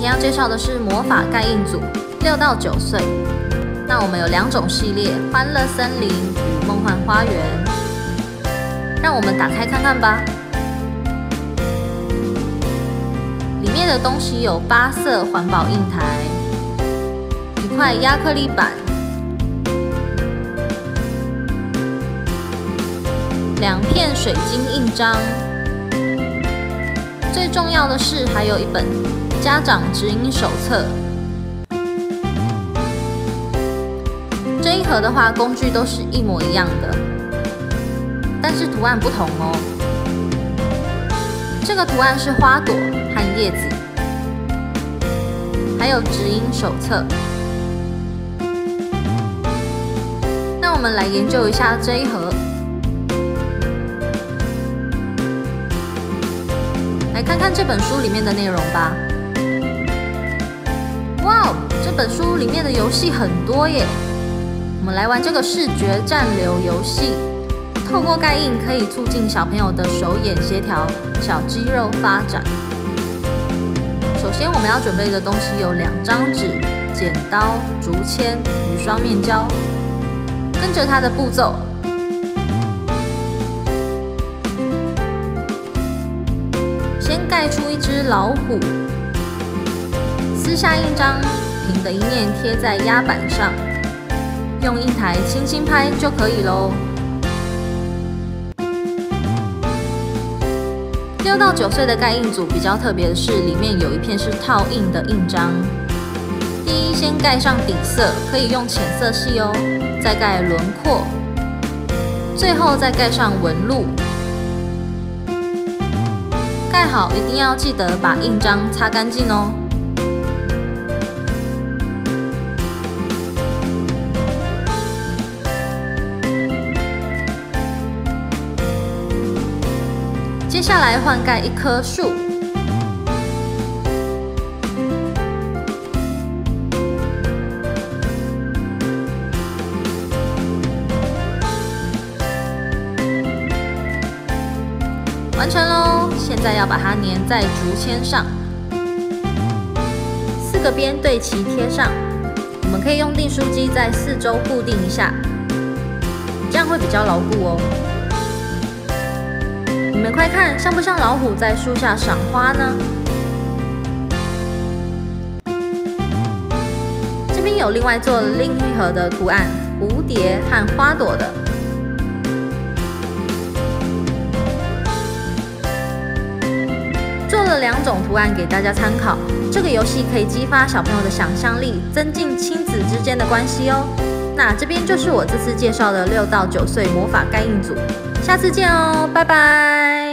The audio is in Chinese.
天要介绍的是魔法盖印组，6到9岁。那我们有2种系列：欢乐森林与梦幻花园。让我们打开看看吧。里面的东西有8色环保印台、1块亚克力板、2片水晶印章。最重要的是，还有一本家长指引手册。这一盒的话，工具都是一模一样的，但是图案不同哦。这个图案是花朵和叶子，还有指引手册。那我们来研究一下这一盒。来看看这本书里面的内容吧。哇哦，这本书里面的游戏很多耶！我们来玩这个视觉暂留游戏。透过盖印可以促进小朋友的手眼协调、小肌肉发展。首先我们要准备的东西有2张纸、剪刀、竹签与双面胶。跟着它的步骤。先盖出一只老虎，撕下印章，平的一面贴在压板上，用印台轻轻拍就可以咯。6到9岁的盖印组比较特别的是，里面有一片是套印的印章。第一，先盖上底色，可以用浅色系哦，再盖轮廓，最后再盖上纹路。盖好一定要记得把印章擦干净哦。接下来换盖一棵树。完成咯，现在要把它粘在竹签上，4个边对齐贴上。我们可以用订书机在4周固定一下，这样会比较牢固哦。你们快看，像不像老虎在树下赏花呢？这边有另外做了另一盒的图案，蝴蝶和花朵的。做了2种图案给大家参考。这个游戏可以激发小朋友的想象力，增进亲子之间的关系哦。那这边就是我这次介绍的6到9岁魔法盖印组，下次见哦，拜拜。